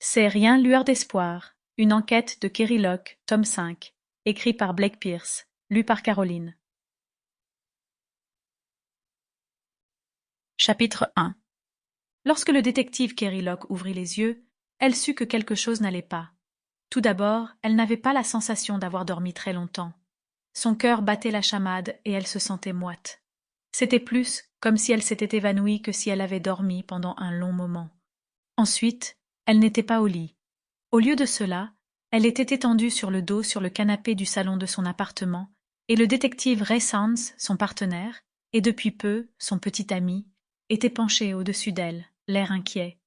C'est Rien lueur d'espoir, une enquête de Kerry Locke, tome 5, écrit par Blake Pierce, lu par Caroline. Chapitre 1. Lorsque le détective Kerry Locke ouvrit les yeux, elle sut que quelque chose n'allait pas. Tout d'abord, elle n'avait pas la sensation d'avoir dormi très longtemps. Son cœur battait la chamade et elle se sentait moite. C'était plus comme si elle s'était évanouie que si elle avait dormi pendant un long moment. Ensuite, elle n'était pas au lit. Au lieu de cela, elle était étendue sur le dos sur le canapé du salon de son appartement, et le détective Ray Sands, son partenaire, et depuis peu, son petit ami, était penché au-dessus d'elle, l'air inquiet.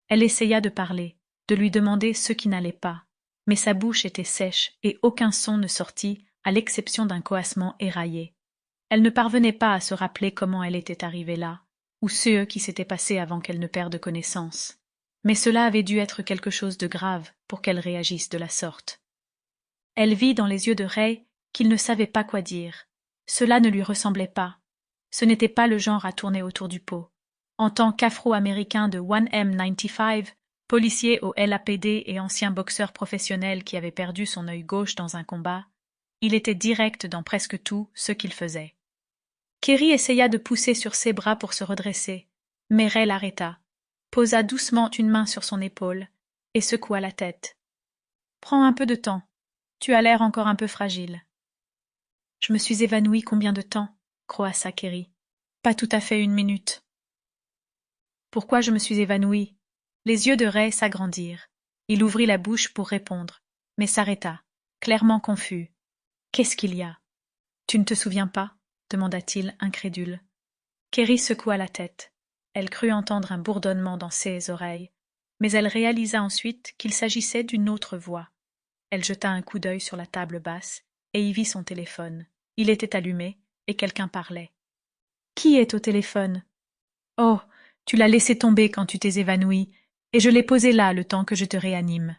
Elle essaya de parler, de lui demander ce qui n'allait pas, mais sa bouche était sèche et aucun son ne sortit, à l'exception d'un coassement éraillé. Elle ne parvenait pas à se rappeler comment elle était arrivée là, ou ce qui s'était passé avant qu'elle ne perde connaissance. Mais cela avait dû être quelque chose de grave pour qu'elle réagisse de la sorte. Elle vit dans les yeux de Ray qu'il ne savait pas quoi dire. Cela ne lui ressemblait pas. Ce n'était pas le genre à tourner autour du pot. En tant qu'Afro-Américain de 1M95, policier au LAPD et ancien boxeur professionnel qui avait perdu son œil gauche dans un combat, il était direct dans presque tout ce qu'il faisait. Kerry essaya de pousser sur ses bras pour se redresser, mais Ray l'arrêta, posa doucement une main sur son épaule et secoua la tête. « Prends un peu de temps. Tu as l'air encore un peu fragile. »« Je me suis évanouie combien de temps ?» croassa Kerry. « Pas tout à fait 1 minute. » Pourquoi je me suis évanouie? Les yeux de Ray s'agrandirent. Il ouvrit la bouche pour répondre, mais s'arrêta, clairement confus. « Qu'est-ce qu'il y a? Tu ne te souviens pas? » demanda-t-il, incrédule. Kerry secoua la tête. Elle crut entendre un bourdonnement dans ses oreilles, mais elle réalisa ensuite qu'il s'agissait d'une autre voix. Elle jeta un coup d'œil sur la table basse et y vit son téléphone. Il était allumé et quelqu'un parlait. « Qui est au téléphone? »« Oh, tu l'as laissé tomber quand tu t'es évanouie, et je l'ai posé là le temps que je te réanime. »«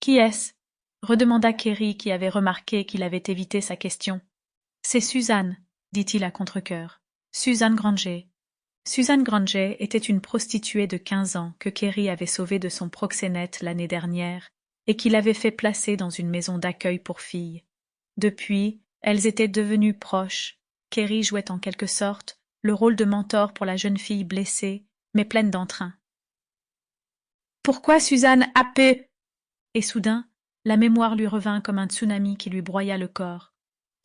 Qui est-ce » redemanda Kerry qui avait remarqué qu'il avait évité sa question. « C'est Suzanne, » dit-il à contre-cœur. « Suzanne Granger. » Suzanne Granger était une prostituée de 15 ans que Kerry avait sauvée de son proxénète l'année dernière et qu'il avait fait placer dans une maison d'accueil pour filles. Depuis, elles étaient devenues proches. Kerry jouait en quelque sorte le rôle de mentor pour la jeune fille blessée, mais pleine d'entrain. « Pourquoi Suzanne a pu ?» Et soudain, la mémoire lui revint comme un tsunami qui lui broya le corps.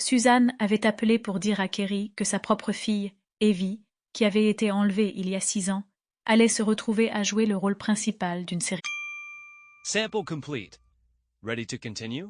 Suzanne avait appelé pour dire à Kerry que sa propre fille, Evie, qui avait été enlevée il y a 6 ans, allait se retrouver à jouer le rôle principal d'une série. Sample complete. Ready to continue?